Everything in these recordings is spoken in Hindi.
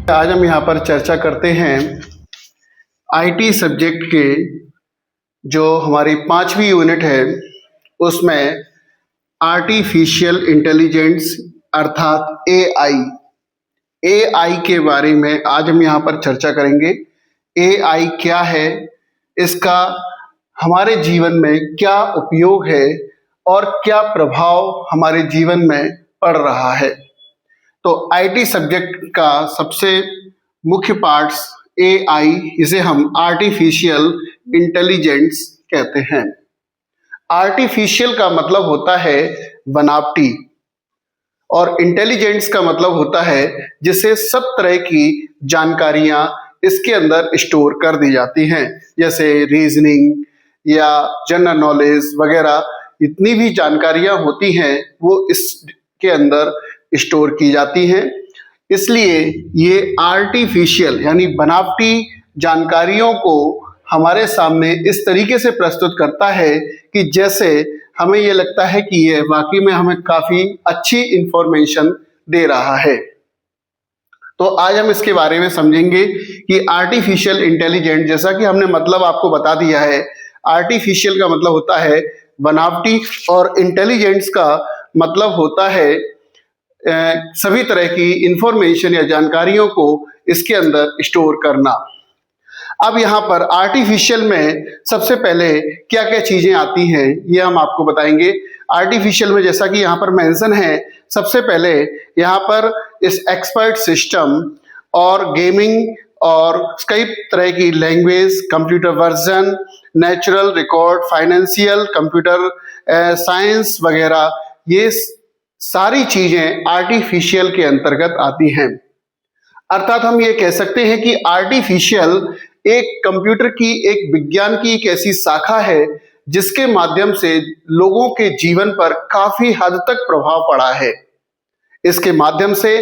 आज हम यहाँ पर चर्चा करते हैं आईटी सब्जेक्ट के जो हमारी 5वीं यूनिट है उसमें आर्टिफिशियल इंटेलिजेंस अर्थात एआई के बारे में आज हम यहाँ पर चर्चा करेंगे। एआई क्या है, इसका हमारे जीवन में क्या उपयोग है और क्या प्रभाव हमारे जीवन में पड़ रहा है। तो आईटी सब्जेक्ट का सबसे मुख्य पार्ट्स एआई, इसे हम आर्टिफिशियल इंटेलिजेंस कहते हैं। आर्टिफिशियल का मतलब होता है बनावटी और इंटेलिजेंस का मतलब होता है जिसे सब तरह की जानकारियां इसके अंदर स्टोर कर दी जाती हैं, जैसे रीजनिंग या जनरल नॉलेज वगैरह। जितनी भी जानकारियां होती हैं वो इसके अंदर स्टोर की जाती हैं। इसलिए ये आर्टिफिशियल यानी बनावटी जानकारियों को हमारे सामने इस तरीके से प्रस्तुत करता है कि जैसे हमें ये लगता है कि ये वाकई में हमें काफी अच्छी इंफॉर्मेशन दे रहा है। तो आज हम इसके बारे में समझेंगे कि आर्टिफिशियल इंटेलिजेंस, जैसा कि हमने मतलब आपको बता दिया है, आर्टिफिशियल का मतलब होता है बनावटी और इंटेलिजेंस का मतलब होता है सभी तरह की इंफॉर्मेशन या जानकारियों को इसके अंदर स्टोर करना। अब यहाँ पर आर्टिफिशियल में सबसे पहले क्या क्या चीजें आती हैं ये हम आपको बताएंगे। आर्टिफिशियल में जैसा कि यहाँ पर मेंशन है, सबसे पहले यहाँ पर इस एक्सपर्ट सिस्टम और गेमिंग और कई तरह की language, computer version, natural record, financial, computer science वगैरह, ये सारी चीजें आर्टिफिशियल के अंतर्गत आती हैं। अर्थात हम ये कह सकते हैं कि आर्टिफिशियल एक कंप्यूटर की, एक विज्ञान की एक ऐसी शाखा है जिसके माध्यम से लोगों के जीवन पर काफी हद तक प्रभाव पड़ा है। इसके माध्यम से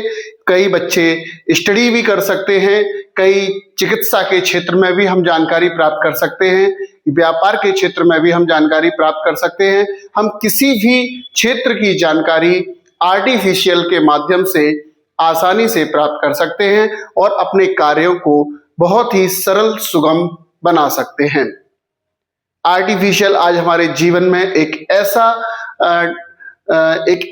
कई बच्चे स्टडी भी कर सकते हैं, कई चिकित्सा के क्षेत्र में भी हम जानकारी प्राप्त कर सकते हैं, व्यापार के क्षेत्र में भी हम जानकारी प्राप्त कर सकते हैं। हम किसी भी क्षेत्र की जानकारी आर्टिफिशियल के माध्यम से आसानी से प्राप्त कर सकते हैं और अपने कार्यों को बहुत ही सरल सुगम बना सकते हैं। आर्टिफिशियल आज हमारे जीवन में एक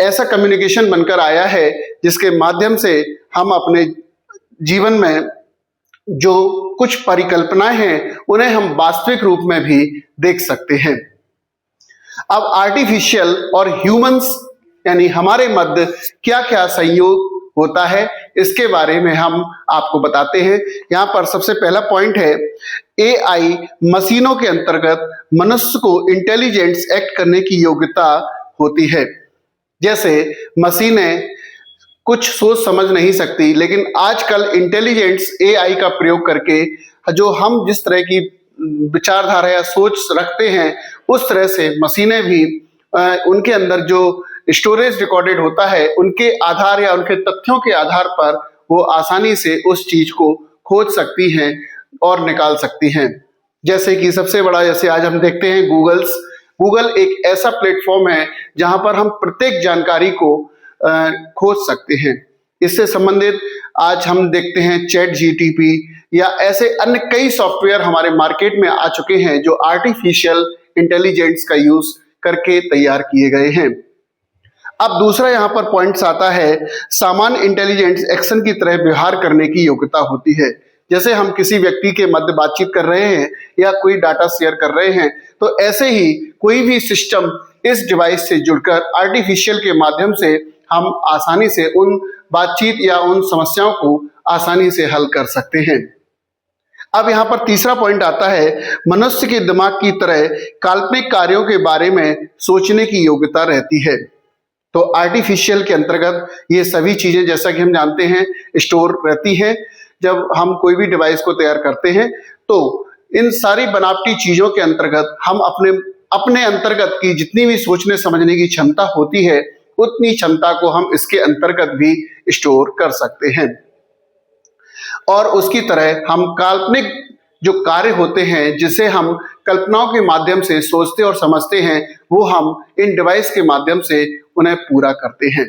ऐसा कम्युनिकेशन बनकर आया है जिसके माध्यम से हम अपने जीवन में जो कुछ परिकल्पनाएं हैं उन्हें हम वास्तविक रूप में भी देख सकते हैं। अब आर्टिफिशियल और ह्यूमंस यानी हमारे मध्य क्या क्या संयोग होता है इसके बारे में हम आपको बताते हैं। यहाँ पर सबसे पहला पॉइंट है, एआई मशीनों के अंतर्गत मनुष्य को इंटेलिजेंस एक्ट करने की योग्यता होती है। जैसे मशीनें कुछ सोच समझ नहीं सकती, लेकिन आजकल इंटेलिजेंस एआई का प्रयोग करके जो हम जिस तरह की विचारधारा या सोच रखते हैं उस तरह से मशीनें भी उनके अंदर जो स्टोरेज रिकॉर्डेड होता है उनके आधार या उनके तथ्यों के आधार पर वो आसानी से उस चीज को खोज सकती हैं और निकाल सकती हैं। जैसे कि सबसे बड़ा, जैसे आज हम देखते हैं गूगल एक ऐसा प्लेटफॉर्म है जहां पर हम प्रत्येक जानकारी को खोज सकते हैं। इससे संबंधित आज हम देखते हैं चैट जीटीपी या ऐसे अन्य कई सॉफ्टवेयर हमारे मार्केट में आ चुके हैं जो आर्टिफिशियल इंटेलिजेंस का यूज करके तैयार किए गए हैं। अब दूसरा यहाँ पर पॉइंट्स आता है, सामान्य इंटेलिजेंस एक्शन की तरह व्यवहार करने की योग्यता होती है। जैसे हम किसी व्यक्ति के मध्य बातचीत कर रहे हैं या कोई डाटा शेयर कर रहे हैं, तो ऐसे ही कोई भी सिस्टम इस डिवाइस से जुड़कर आर्टिफिशियल के माध्यम से हम आसानी से उन बातचीत या उन समस्याओं को आसानी से हल कर सकते हैं। अब यहाँ पर तीसरा पॉइंट आता है, मनुष्य के दिमाग की तरह काल्पनिक कार्यों के बारे में सोचने की योग्यता रहती है। तो आर्टिफिशियल के अंतर्गत ये सभी चीजें, जैसा कि हम जानते हैं, स्टोर रहती हैं। जब हम कोई भी डिवाइस को तैयार करते हैं तो इन सारी बनावटी चीजों के अंतर्गत हम अपने अंतर्गत की जितनी भी सोचने समझने की क्षमता होती है उतनी क्षमता को हम इसके अंतर्गत भी स्टोर कर सकते हैं। और उसकी तरह हम काल्पनिक जो कार्य होते हैं जिसे हम कल्पनाओं के माध्यम से सोचते और समझते हैं, वो हम इन डिवाइस के माध्यम से उन्हें पूरा करते हैं।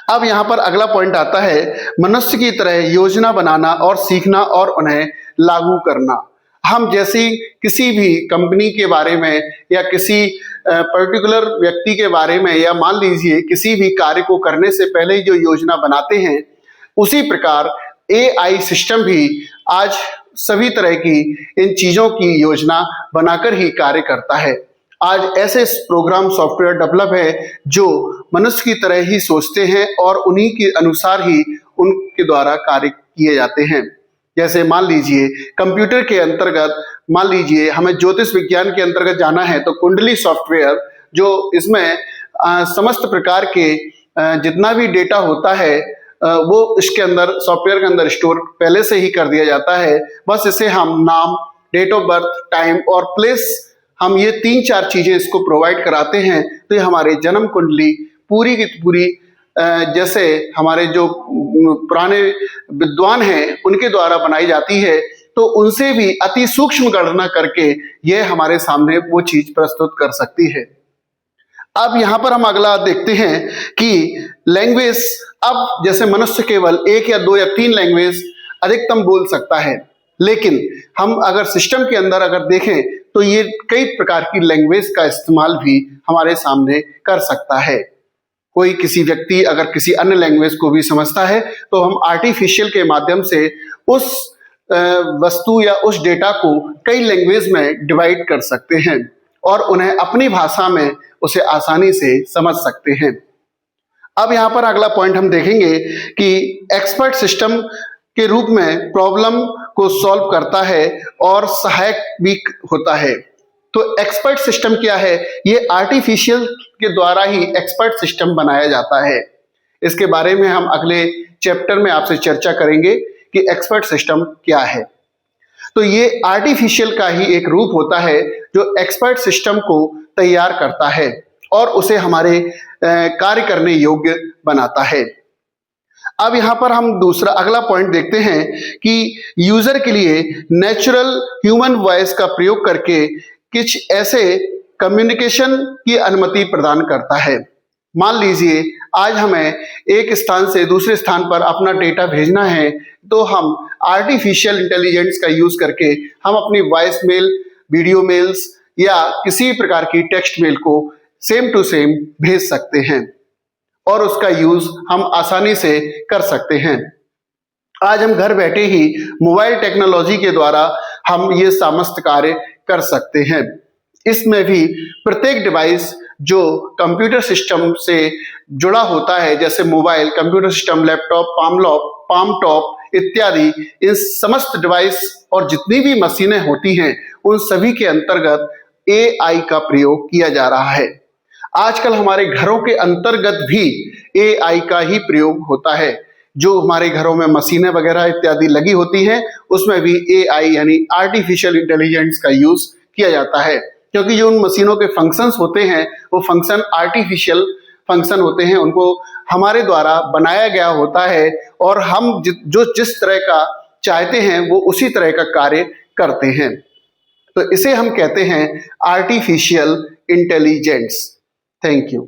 अब यहाँ पर अगला पॉइंट आता है मनुष्य की तरह योजना बनाना और सीखना और उन्हें लागू करना। हम जैसी किसी भी कंपनी के बारे में या किसी पर्टिकुलर व्यक्ति के बारे में या मान लीजिए किसी भी कार्य को करने से पहले जो योजना बनाते हैं, उसी प्रकार एआई सिस्टम भी आज सभी तरह की इन चीजों की योजना बनाकर ही कार्य करता है। आज ऐसे प्रोग्राम सॉफ्टवेयर डेवलप है जो मनुष्य की तरह ही सोचते हैं और उन्हीं के अनुसार ही उनके द्वारा कार्य किए जाते हैं। जैसे मान लीजिए कंप्यूटर के अंतर्गत, मान लीजिए हमें ज्योतिष विज्ञान के अंतर्गत जाना है तो कुंडली सॉफ्टवेयर जो इसमें समस्त प्रकार के जितना भी डेटा होता है वो इसके अंदर सॉफ्टवेयर के अंदर स्टोर पहले से ही कर दिया जाता है। बस इसे हम नाम, डेट ऑफ बर्थ, टाइम और प्लेस, हम ये 3-4 चीजें इसको प्रोवाइड कराते हैं तो ये हमारे जन्म कुंडली पूरी की पूरी जैसे हमारे जो पुराने विद्वान हैं उनके द्वारा बनाई जाती है, तो उनसे भी अति सूक्ष्म गणना करके यह हमारे सामने वो चीज प्रस्तुत कर सकती है। अब यहाँ पर हम अगला देखते हैं कि लैंग्वेज, अब जैसे मनुष्य केवल 1 या 2 या 3 लैंग्वेज अधिकतम बोल सकता है, लेकिन हम अगर सिस्टम के अंदर अगर देखें तो ये कई प्रकार की लैंग्वेज का इस्तेमाल भी हमारे सामने कर सकता है। कोई किसी व्यक्ति अगर किसी अन्य लैंग्वेज को भी समझता है तो हम आर्टिफिशियल के माध्यम से उस वस्तु या उस डेटा को कई लैंग्वेज में डिवाइड कर सकते हैं और उन्हें अपनी भाषा में उसे आसानी से समझ सकते हैं। अब यहाँ पर अगला पॉइंट हम देखेंगे कि एक्सपर्ट सिस्टम के रूप में प्रॉब्लम को सॉल्व करता है और सहायक भी होता है। तो एक्सपर्ट सिस्टम क्या है? ये आर्टिफिशियल के द्वारा ही एक्सपर्ट सिस्टम बनाया जाता है। इसके बारे में हम अगले चैप्टर में आपसे चर्चा करेंगे कि एक्सपर्ट सिस्टम क्या है। तो ये आर्टिफिशियल का ही एक रूप होता है जो एक्सपर्ट सिस्टम को तैयार करता है और उसे हमारे कार्य करने योग्य बनाता है। अब यहाँ पर हम दूसरा अगला पॉइंट देखते हैं कि यूजर के लिए नेचुरल ह्यूमन वॉइस का प्रयोग करके कुछ ऐसे कम्युनिकेशन की अनुमति प्रदान करता है। मान लीजिए आज हमें एक स्थान से दूसरे स्थान पर अपना डेटा भेजना है तो हम आर्टिफिशियल इंटेलिजेंस का यूज करके हम अपनी वॉइस मेल, वीडियो मेल्स या किसी प्रकार की टेक्स्ट मेल को सेम टू सेम भेज सकते हैं और उसका यूज हम आसानी से कर सकते हैं। आज हम घर बैठे ही मोबाइल टेक्नोलॉजी के द्वारा हम ये समस्त कार्य कर सकते हैं। इसमें भी प्रत्येक डिवाइस जो कंप्यूटर सिस्टम से जुड़ा होता है, जैसे mobile, computer system, laptop, palm top इत्यादि, इन समस्त डिवाइस और जितनी भी मशीनें होती हैं उन सभी के अंतर्गत एआई का प्रयोग किया जा रहा है। आजकल हमारे घरों के अंतर्गत भी एआई का ही प्रयोग होता है। जो हमारे घरों में मशीनें वगैरह इत्यादि लगी होती हैं उसमें भी एआई यानी आर्टिफिशियल इंटेलिजेंस का यूज किया जाता है, क्योंकि जो उन मशीनों के फंक्शंस होते हैं वो फंक्शन आर्टिफिशियल फंक्शन होते हैं, उनको हमारे द्वारा बनाया गया होता है और हम जो जिस तरह का चाहते हैं वो उसी तरह का कार्य करते हैं। तो इसे हम कहते हैं आर्टिफिशियल इंटेलिजेंस। Thank you.